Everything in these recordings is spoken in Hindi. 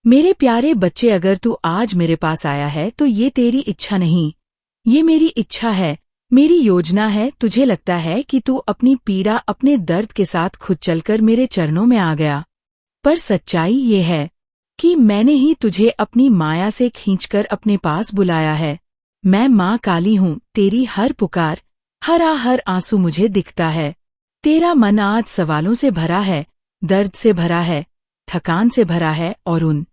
मेरे प्यारे बच्चे, अगर तू आज मेरे पास आया है तो ये तेरी इच्छा नहीं, ये मेरी इच्छा है, मेरी योजना है। तुझे लगता है कि तू अपनी पीड़ा, अपने दर्द के साथ खुद चलकर मेरे चरणों में आ गया, पर सच्चाई ये है कि मैंने ही तुझे अपनी माया से खींचकर अपने पास बुलाया है। मैं माँ काली हूँ। तेरी हर पुकार, हर आंसू मुझे दिखता है। तेरा मन आज सवालों से भरा है, दर्द से भरा है, थकान से भरा है और उन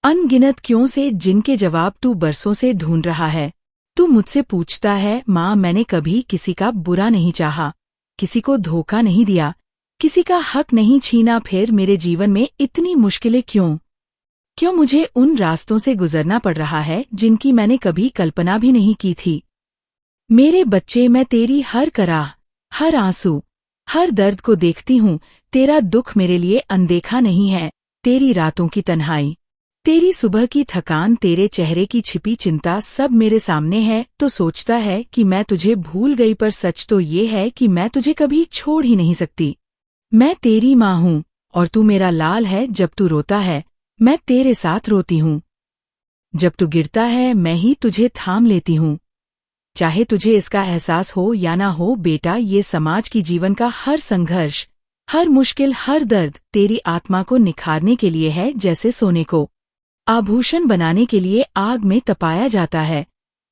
अनगिनत क्यों से जिनके जवाब तू बरसों से ढूंढ रहा है। तू मुझसे पूछता है, माँ मैंने कभी किसी का बुरा नहीं चाहा, किसी को धोखा नहीं दिया, किसी का हक नहीं छीना, फिर मेरे जीवन में इतनी मुश्किलें क्यों मुझे उन रास्तों से गुजरना पड़ रहा है जिनकी मैंने कभी कल्पना भी नहीं की थी। मेरे बच्चे, मैं तेरी हर कराह, हर आंसू, हर दर्द को देखती हूँ। तेरा दुख मेरे लिए अनदेखा नहीं है। तेरी रातों की तन्हाई, तेरी सुबह की थकान, तेरे चेहरे की छिपी चिंता सब मेरे सामने है। तो सोचता है कि मैं तुझे भूल गई, पर सच तो ये है कि मैं तुझे कभी छोड़ ही नहीं सकती। मैं तेरी माँ हूँ और तू मेरा लाल है। जब तू रोता है मैं तेरे साथ रोती हूँ, जब तू गिरता है मैं ही तुझे थाम लेती हूँ। चाहे तुझे इसका एहसास हो या ना हो बेटा, ये समाज की जीवन का हर संघर्ष, हर मुश्किल, हर दर्द तेरी आत्मा को निखारने के लिए है। जैसे सोने को आभूषण बनाने के लिए आग में तपाया जाता है,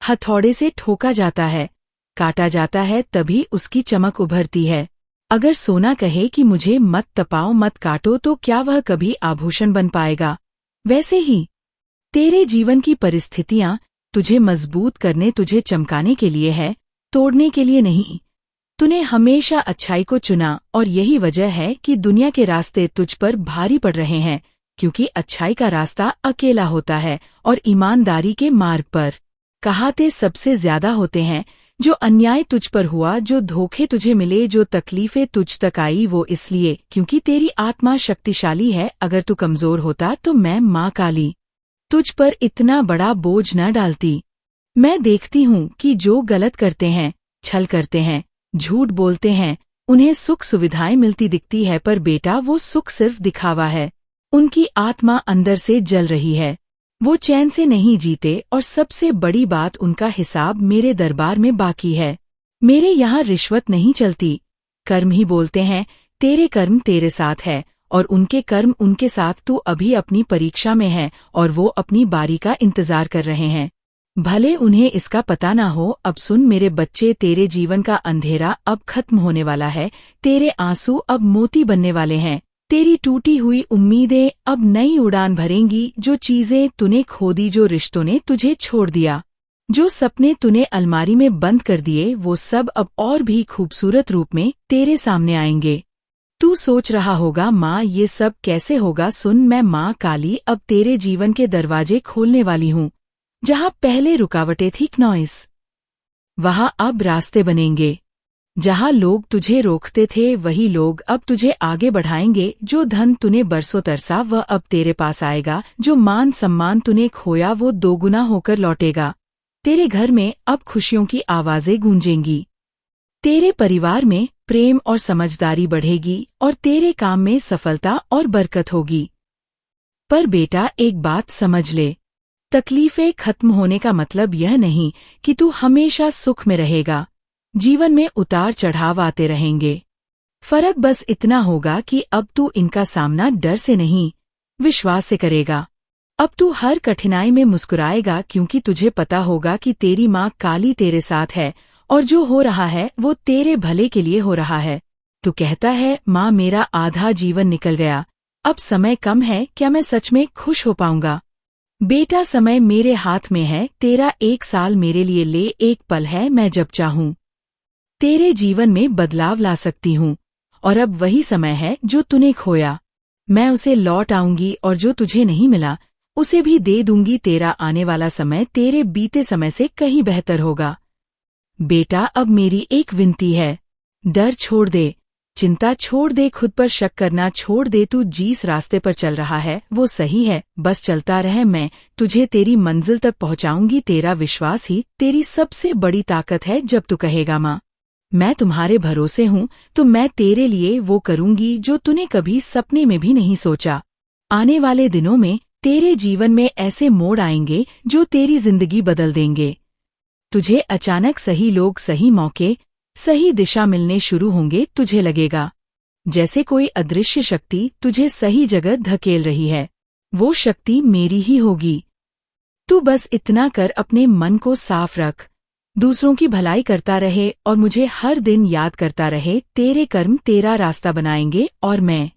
हथौड़े से ठोका जाता है, काटा जाता है, तभी उसकी चमक उभरती है। अगर सोना कहे कि मुझे मत तपाओ, मत काटो, तो क्या वह कभी आभूषण बन पाएगा? वैसे ही तेरे जीवन की परिस्थितियां तुझे मजबूत करने, तुझे चमकाने के लिए है, तोड़ने के लिए नहीं। तूने हमेशा अच्छाई को चुना और यही वजह है कि दुनिया के रास्ते तुझ पर भारी पड़ रहे हैं, क्योंकि अच्छाई का रास्ता अकेला होता है और ईमानदारी के मार्ग पर कहाते सबसे ज्यादा होते हैं। जो अन्याय तुझ पर हुआ, जो धोखे तुझे मिले, जो तकलीफें तुझ तक आई, वो इसलिए क्योंकि तेरी आत्मा शक्तिशाली है। अगर तू कमजोर होता तो मैं माँ काली तुझ पर इतना बड़ा बोझ न डालती। मैं देखती हूँ कि जो गलत करते हैं, छल करते हैं, झूठ बोलते हैं, उन्हें सुख सुविधाएं मिलती दिखती है, पर बेटा वो सुख सिर्फ दिखावा है। उनकी आत्मा अंदर से जल रही है, वो चैन से नहीं जीते, और सबसे बड़ी बात, उनका हिसाब मेरे दरबार में बाकी है। मेरे यहाँ रिश्वत नहीं चलती, कर्म ही बोलते हैं। तेरे कर्म तेरे साथ है और उनके कर्म उनके साथ। तू अभी अपनी परीक्षा में है और वो अपनी बारी का इंतजार कर रहे हैं, भले उन्हें इसका पता ना हो। अब सुन मेरे बच्चे, तेरे जीवन का अंधेरा अब खत्म होने वाला है। तेरे आंसू अब मोती बनने वाले हैं। तेरी टूटी हुई उम्मीदें अब नई उड़ान भरेंगी। जो चीजें तूने खो दी, जो रिश्तों ने तुझे छोड़ दिया, जो सपने तूने अलमारी में बंद कर दिए, वो सब अब और भी खूबसूरत रूप में तेरे सामने आएंगे। तू सोच रहा होगा, माँ ये सब कैसे होगा? सुन, मैं माँ काली अब तेरे जीवन के दरवाजे खोलने वाली हूँ। जहाँ पहले रुकावटें थी, नॉइस, वहाँ अब रास्ते बनेंगे। जहाँ लोग तुझे रोकते थे, वही लोग अब तुझे आगे बढ़ाएंगे। जो धन तूने बरसों तरसा, वह अब तेरे पास आएगा। जो मान सम्मान तूने खोया, वो दोगुना होकर लौटेगा। तेरे घर में अब खुशियों की आवाजें गूंजेंगी। तेरे परिवार में प्रेम और समझदारी बढ़ेगी और तेरे काम में सफलता और बरकत होगी। पर बेटा एक बात समझ ले, तकलीफें खत्म होने का मतलब यह नहीं कि तू हमेशा सुख में रहेगा। जीवन में उतार चढ़ाव आते रहेंगे। फर्क बस इतना होगा कि अब तू इनका सामना डर से नहीं, विश्वास से करेगा। अब तू हर कठिनाई में मुस्कुराएगा, क्योंकि तुझे पता होगा कि तेरी माँ काली तेरे साथ है और जो हो रहा है वो तेरे भले के लिए हो रहा है। तू कहता है, माँ मेरा आधा जीवन निकल गया, अब समय कम है, क्या मैं सच में खुश हो पाऊंगा? बेटा समय मेरे हाथ में है। तेरा 1 साल मेरे लिए ले एक पल है। मैं जब चाहूं तेरे जीवन में बदलाव ला सकती हूँ, और अब वही समय है जो तूने खोया, मैं उसे लौट आऊंगी, और जो तुझे नहीं मिला उसे भी दे दूंगी। तेरा आने वाला समय तेरे बीते समय से कहीं बेहतर होगा। बेटा अब मेरी एक विनती है, डर छोड़ दे, चिंता छोड़ दे, खुद पर शक करना छोड़ दे। तू जिस रास्ते पर चल रहा है वो सही है, बस चलता रह। मैं तुझे तेरी मंजिल तक पहुंचाऊंगी। तेरा विश्वास ही तेरी सबसे बड़ी ताकत है। जब तू कहेगा, माँ मैं तुम्हारे भरोसे हूँ, तो मैं तेरे लिए वो करूंगी जो तूने कभी सपने में भी नहीं सोचा। आने वाले दिनों में तेरे जीवन में ऐसे मोड़ आएंगे जो तेरी जिंदगी बदल देंगे। तुझे अचानक सही लोग, सही मौके, सही दिशा मिलने शुरू होंगे। तुझे लगेगा जैसे कोई अदृश्य शक्ति तुझे सही जगह धकेल रही है। वो शक्ति मेरी ही होगी। तू बस इतना कर, अपने मन को साफ रख, दूसरों की भलाई करता रहे और मुझे हर दिन याद करता रहे। तेरे कर्म तेरा रास्ता बनाएंगे और मैं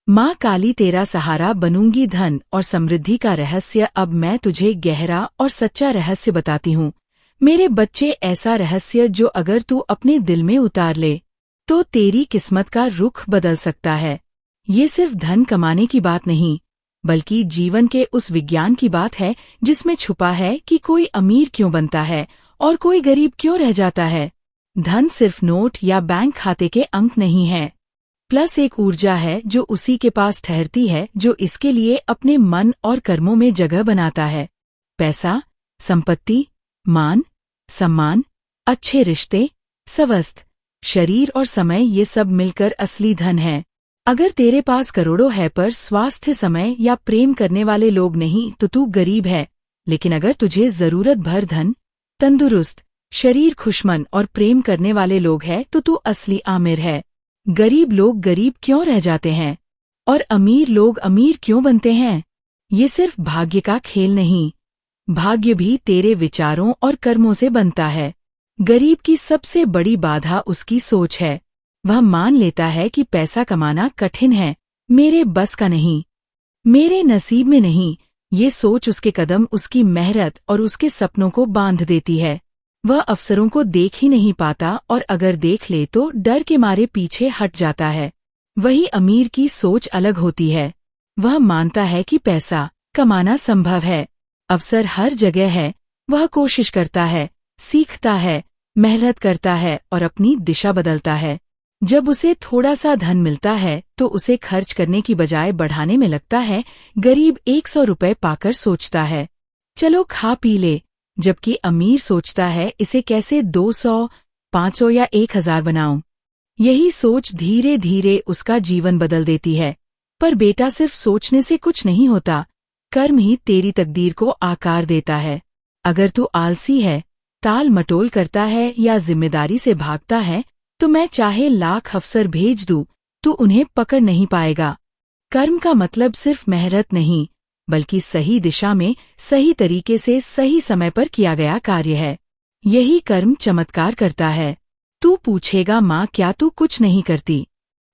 माँ काली तेरा सहारा बनूंगी। धन और समृद्धि का रहस्य अब मैं तुझे गहरा और सच्चा रहस्य बताती हूँ मेरे बच्चे। ऐसा रहस्य जो अगर तू अपने दिल में उतार ले तो तेरी किस्मत का रुख बदल सकता है। ये सिर्फ धन कमाने की बात नहीं, बल्कि जीवन के उस विज्ञान की बात है जिसमें छुपा है कि कोई अमीर क्यों बनता है और कोई गरीब क्यों रह जाता है। धन सिर्फ नोट या बैंक खाते के अंक नहीं है, प्लस एक ऊर्जा है जो उसी के पास ठहरती है जो इसके लिए अपने मन और कर्मों में जगह बनाता है। पैसा, संपत्ति, मान, सम्मान, अच्छे रिश्ते, स्वास्थ्य, शरीर और समय, ये सब मिलकर असली धन है। अगर तेरे पास करोड़ों है पर स्वास्थ्य, समय या प्रेम करने वाले लोग नहीं तो तू गरीब है। लेकिन अगर तुझे जरूरत भर धन, तंदुरुस्त शरीर, खुशमन और प्रेम करने वाले लोग हैं तो तू असली आमिर है। गरीब लोग गरीब क्यों रह जाते हैं और अमीर लोग अमीर क्यों बनते हैं? ये सिर्फ भाग्य का खेल नहीं, भाग्य भी तेरे विचारों और कर्मों से बनता है। गरीब की सबसे बड़ी बाधा उसकी सोच है। वह मान लेता है कि पैसा कमाना कठिन है, मेरे बस का नहीं, मेरे नसीब में नहीं। ये सोच उसके कदम, उसकी मेहनत और उसके सपनों को बांध देती है। वह अवसरों को देख ही नहीं पाता और अगर देख ले तो डर के मारे पीछे हट जाता है। वही अमीर की सोच अलग होती है। वह मानता है कि पैसा कमाना संभव है, अवसर हर जगह है। वह कोशिश करता है, सीखता है, मेहनत करता है और अपनी दिशा बदलता है। जब उसे थोड़ा सा धन मिलता है तो उसे खर्च करने की बजाय बढ़ाने में लगता है। गरीब 100 रुपए पाकर सोचता है चलो खा पी ले, जबकि अमीर सोचता है इसे कैसे 200, 500 या 1000 बनाऊं। यही सोच धीरे धीरे उसका जीवन बदल देती है। पर बेटा, सिर्फ सोचने से कुछ नहीं होता, कर्म ही तेरी तकदीर को आकार देता है। अगर तू आलसी है, टाल मटोल करता है या जिम्मेदारी से भागता है तो मैं चाहे लाख अफसर भेज दूं, तू उन्हें पकड़ नहीं पाएगा। कर्म का मतलब सिर्फ मेहनत नहीं, बल्कि सही दिशा में, सही तरीके से, सही समय पर किया गया कार्य है। यही कर्म चमत्कार करता है। तू पूछेगा माँ, क्या तू कुछ नहीं करती?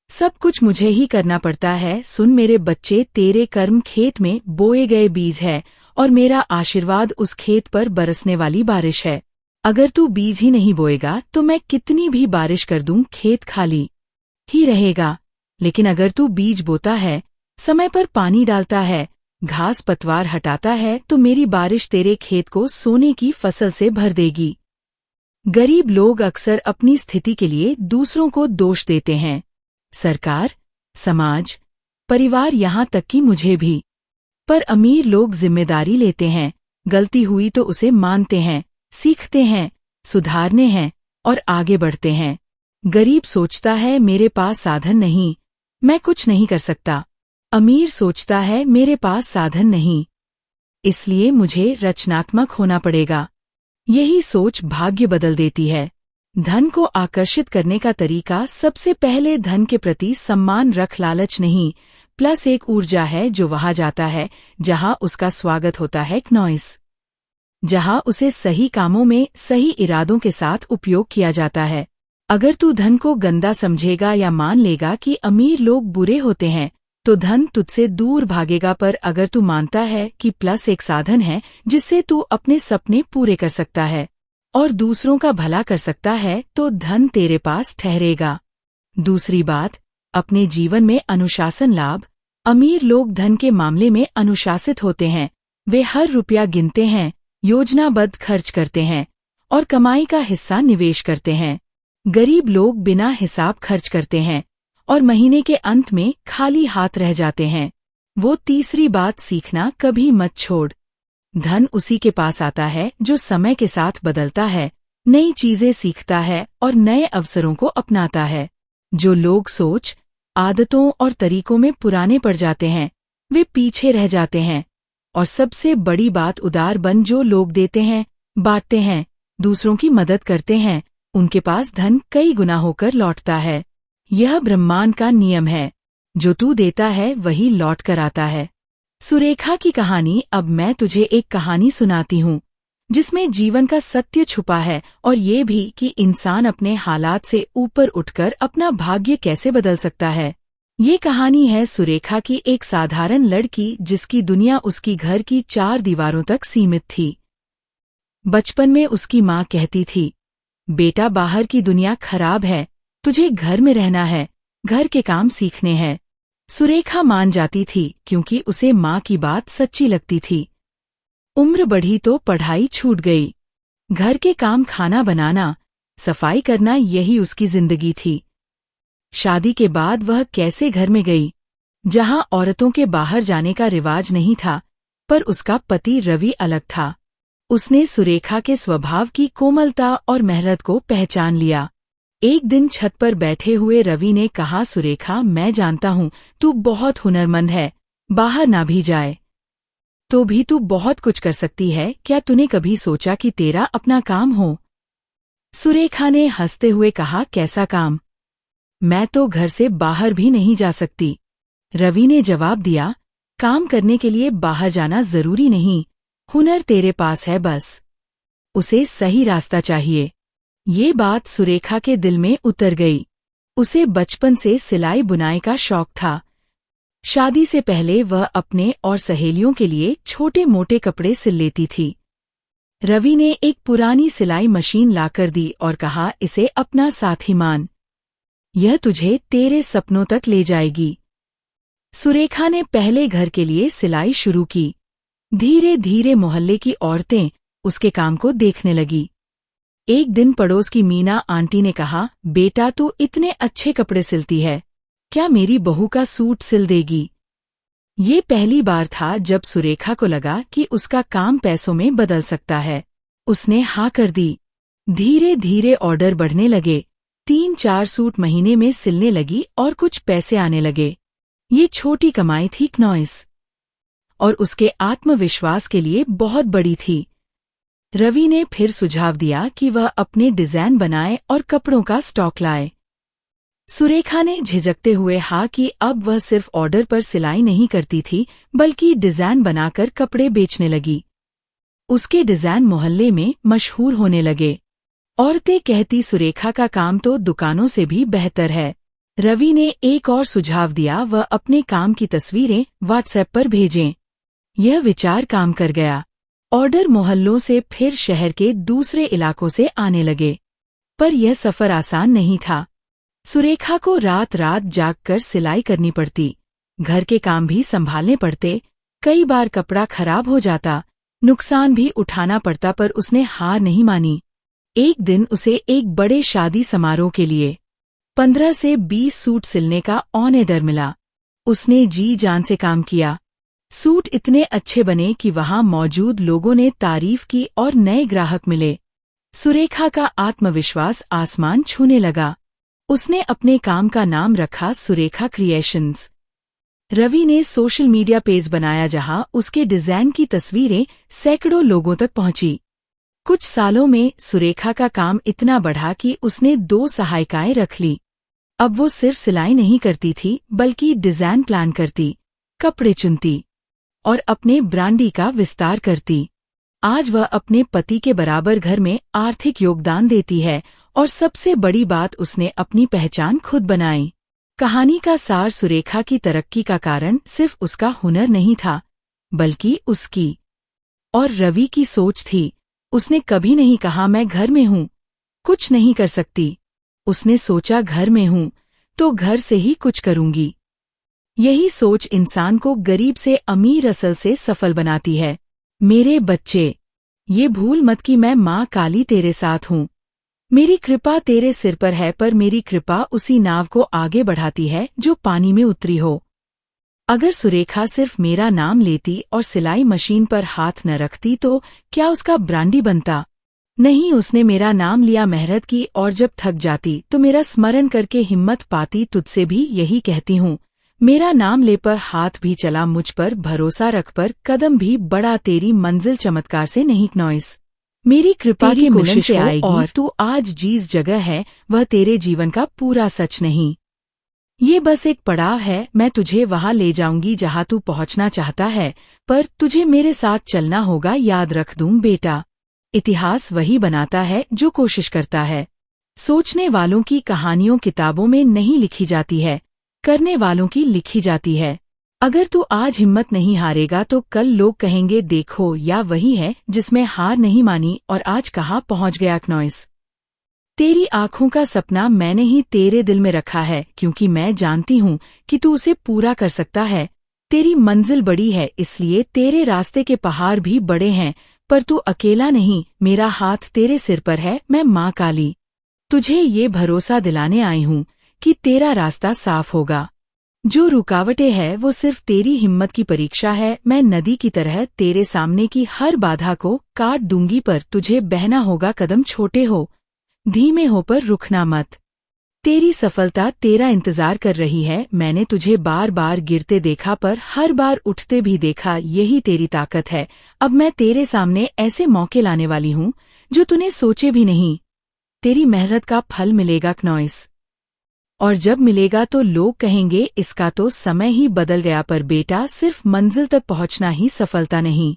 सब कुछ मुझे ही करना पड़ता है। सुन मेरे बच्चे, तेरे कर्म खेत में बोए गए बीज है और मेरा आशीर्वाद उस खेत पर बरसने वाली बारिश है। अगर तू बीज ही नहीं बोएगा तो मैं कितनी भी बारिश कर दूं, खेत खाली ही रहेगा। लेकिन अगर तू बीज बोता है, समय पर पानी डालता है, घास पतवार हटाता है तो मेरी बारिश तेरे खेत को सोने की फसल से भर देगी। गरीब लोग अक्सर अपनी स्थिति के लिए दूसरों को दोष देते हैं, सरकार, समाज, परिवार, यहाँ तक कि मुझे भी। पर अमीर लोग जिम्मेदारी लेते हैं, गलती हुई तो उसे मानते हैं, सीखते हैं, सुधारने हैं और आगे बढ़ते हैं। गरीब सोचता है मेरे पास साधन नहीं, मैं कुछ नहीं कर सकता। अमीर सोचता है मेरे पास साधन नहीं, इसलिए मुझे रचनात्मक होना पड़ेगा। यही सोच भाग्य बदल देती है। धन को आकर्षित करने का तरीका, सबसे पहले धन के प्रति सम्मान रख, लालच नहीं। प्लस एक ऊर्जा है जो वहां जाता है जहां उसका स्वागत होता है, नॉइस, जहां उसे सही कामों में सही इरादों के साथ उपयोग किया जाता है। अगर तू धन को गंदा समझेगा या मान लेगा कि अमीर लोग बुरे होते हैं तो धन तुझसे दूर भागेगा। पर अगर तू मानता है कि प्लस एक साधन है जिससे तू अपने सपने पूरे कर सकता है और दूसरों का भला कर सकता है तो धन तेरे पास ठहरेगा। दूसरी बात, अपने जीवन में अनुशासन लाभ। अमीर लोग धन के मामले में अनुशासित होते हैं। वे हर रुपया गिनते हैं, योजनाबद्ध खर्च करते हैं और कमाई का हिस्सा निवेश करते हैं। गरीब लोग बिना हिसाब खर्च करते हैं और महीने के अंत में खाली हाथ रह जाते हैं। वो तीसरी बात सीखना कभी मत छोड़। धन उसी के पास आता है जो समय के साथ बदलता है, नई चीजें सीखता है और नए अवसरों को अपनाता है। जो लोग सोच, आदतों और तरीकों में पुराने पड़ जाते हैं, वे पीछे रह जाते हैं। और सबसे बड़ी बात, उदार बन। जो लोग देते हैं, बांटते हैं, दूसरों की मदद करते हैं, उनके पास धन कई गुना होकर लौटता है। यह ब्रह्मांड का नियम है। जो तू देता है वही लौट कर आता है। सुरेखा की कहानी। अब मैं तुझे एक कहानी सुनाती हूँ जिसमें जीवन का सत्य छुपा है, और ये भी कि इंसान अपने हालात से ऊपर उठकर अपना भाग्य कैसे बदल सकता है। ये कहानी है सुरेखा की, एक साधारण लड़की जिसकी दुनिया उसकी घर की 4 दीवारों तक सीमित थी। बचपन में उसकी माँ कहती थी, बेटा बाहर की दुनिया खराब है, तुझे घर में रहना है, घर के काम सीखने हैं। सुरेखा मान जाती थी क्योंकि उसे माँ की बात सच्ची लगती थी। उम्र बढ़ी तो पढ़ाई छूट गई। घर के काम, खाना बनाना, सफाई करना, यही उसकी जिंदगी थी। शादी के बाद वह कैसे घर में गई जहां औरतों के बाहर जाने का रिवाज नहीं था, पर उसका पति रवि अलग था। उसने सुरेखा के स्वभाव की कोमलता और मेहनत को पहचान लिया। एक दिन छत पर बैठे हुए रवि ने कहा, सुरेखा, मैं जानता हूँ तू बहुत हुनरमंद है, बाहर ना भी जाए तो भी तू बहुत कुछ कर सकती है। क्या तूने कभी सोचा कि तेरा अपना काम हो? सुरेखा ने हंसते हुए कहा, कैसा काम? मैं तो घर से बाहर भी नहीं जा सकती। रवि ने जवाब दिया, काम करने के लिए बाहर जाना जरूरी नहीं, हुनर तेरे पास है, बस उसे सही रास्ता चाहिए। ये बात सुरेखा के दिल में उतर गई। उसे बचपन से सिलाई बुनाई का शौक था। शादी से पहले वह अपने और सहेलियों के लिए छोटे मोटे कपड़े सिल लेती थी। रवि ने एक पुरानी सिलाई मशीन लाकर दी और कहा, इसे अपना साथी मान, यह तुझे तेरे सपनों तक ले जाएगी। सुरेखा ने पहले घर के लिए सिलाई शुरू की। धीरे धीरे मोहल्ले की औरतें उसके काम को देखने लगी। एक दिन पड़ोस की मीना आंटी ने कहा, बेटा तू इतने अच्छे कपड़े सिलती है, क्या मेरी बहू का सूट सिल देगी? ये पहली बार था जब सुरेखा को लगा कि उसका काम पैसों में बदल सकता है। उसने हाँ कर दी। धीरे धीरे ऑर्डर बढ़ने लगे। 3-4 सूट महीने में सिलने लगी और कुछ पैसे आने लगे। ये छोटी कमाई थी नॉइस, और उसके आत्मविश्वास के लिए बहुत बड़ी थी। रवि ने फिर सुझाव दिया कि वह अपने डिजाइन बनाए और कपड़ों का स्टॉक लाए। सुरेखा ने झिझकते हुए हाँ कि अब वह सिर्फ ऑर्डर पर सिलाई नहीं करती थी, बल्कि डिजाइन बनाकर कपड़े बेचने लगी। उसके डिजाइन मोहल्ले में मशहूर होने लगे। औरतें कहती, सुरेखा का काम तो दुकानों से भी बेहतर है। रवि ने एक और सुझाव दिया, वह अपने काम की तस्वीरें व्हाट्सएप पर भेजें। यह विचार काम कर गया। ऑर्डर मोहल्लों से फिर शहर के दूसरे इलाकों से आने लगे। पर यह सफर आसान नहीं था। सुरेखा को रात रात जागकर सिलाई करनी पड़ती, घर के काम भी संभालने पड़ते। कई बार कपड़ा खराब हो जाता, नुकसान भी उठाना पड़ता, पर उसने हार नहीं मानी। एक दिन उसे एक बड़े शादी समारोह के लिए 15 से 20 सूट सिलने का ऑर्डर मिला। उसने जी जान से काम किया। सूट इतने अच्छे बने कि वहां मौजूद लोगों ने तारीफ की और नए ग्राहक मिले। सुरेखा का आत्मविश्वास आसमान छूने लगा। उसने अपने काम का नाम रखा सुरेखा क्रिएशंस। रवि ने सोशल मीडिया पेज बनाया जहां उसके डिजाइन की तस्वीरें सैकड़ों लोगों तक पहुंची। कुछ सालों में सुरेखा का काम इतना बढ़ा कि उसने 2 सहायिकाएं रख ली। अब वो सिर्फ सिलाई नहीं करती थी, बल्कि डिजाइन प्लान करती, कपड़े चुनती और अपने ब्रांडी का विस्तार करती। आज वह अपने पति के बराबर घर में आर्थिक योगदान देती है, और सबसे बड़ी बात, उसने अपनी पहचान खुद बनाई। कहानी का सार, सुरेखा की तरक्की का कारण सिर्फ उसका हुनर नहीं था, बल्कि उसकी और रवि की सोच थी। उसने कभी नहीं कहा, मैं घर में हूँ, कुछ नहीं कर सकती। उसने सोचा, घर में हूँ तो घर से ही कुछ करूंगी। यही सोच इंसान को गरीब से अमीर, असल से सफल बनाती है। मेरे बच्चे, ये भूल मत कि मैं माँ काली तेरे साथ हूँ। मेरी कृपा तेरे सिर पर है, पर मेरी कृपा उसी नाव को आगे बढ़ाती है जो पानी में उतरी हो। अगर सुरेखा सिर्फ मेरा नाम लेती और सिलाई मशीन पर हाथ न रखती तो क्या उसका ब्रांडी बनता? नहीं, उसने मेरा नाम लिया, मेहनत की, और जब थक जाती तो मेरा स्मरण करके हिम्मत पाती। तुझसे भी यही कहती हूँ, मेरा नाम ले पर हाथ भी चला, मुझ पर भरोसा रख पर कदम भी बढ़ा, तेरी मंजिल चमत्कार से नहीं नॉइस मेरी कृपा की मिलन से आएगी। और तू आज जिस जगह है वह तेरे जीवन का पूरा सच नहीं, ये बस एक पड़ाव है। मैं तुझे वहां ले जाऊंगी जहां तू पहुंचना चाहता है, पर तुझे मेरे साथ चलना होगा, याद रख दूं बेटा। इतिहास वही बनाता है जो कोशिश करता है। सोचने वालों की कहानियों किताबों में नहीं लिखी जाती है, करने वालों की लिखी जाती है। अगर तू आज हिम्मत नहीं हारेगा तो कल लोग कहेंगे देखो, या वही है जिसमें हार नहीं मानी और आज कहाँ पहुंच गया नॉइस। तेरी आंखों का सपना मैंने ही तेरे दिल में रखा है, क्योंकि मैं जानती हूँ कि तू उसे पूरा कर सकता है। तेरी मंजिल बड़ी है, इसलिए तेरे रास्ते के पहाड़ भी बड़े हैं, पर तू अकेला नहीं, मेरा हाथ तेरे सिर पर है। मैं माँ काली तुझे ये भरोसा दिलाने आई हूँ कि तेरा रास्ता साफ होगा। जो रुकावटें हैं वो सिर्फ तेरी हिम्मत की परीक्षा है। मैं नदी की तरह तेरे सामने की हर बाधा को काट दूंगी, पर तुझे बहना होगा। कदम छोटे हो, धीमे हो, पर रुकना मत। तेरी सफलता तेरा इंतजार कर रही है। मैंने तुझे बार बार गिरते देखा, पर हर बार उठते भी देखा। यही तेरी ताकत है। अब मैं तेरे सामने ऐसे मौके लाने वाली हूँ जो तूने सोचे भी नहीं। तेरी मेहनत का फल मिलेगा नॉइस, और जब मिलेगा तो लोग कहेंगे इसका तो समय ही बदल गया। पर बेटा, सिर्फ मंजिल तक पहुंचना ही सफलता नहीं,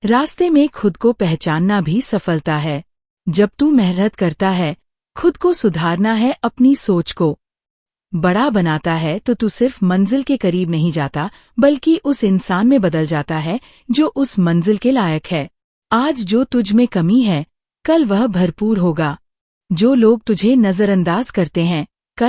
रास्ते में खुद को पहचानना भी सफलता है। जब तू मेहनत करता है, खुद को सुधारना है, अपनी सोच को बड़ा बनाता है, तो तू सिर्फ मंजिल के करीब नहीं जाता, बल्कि उस इंसान में बदल जाता है जो उस मंजिल के लायक है। आज जो तुझ में कमी है, कल वह भरपूर होगा। जो लोग तुझे नजरअंदाज करते हैं,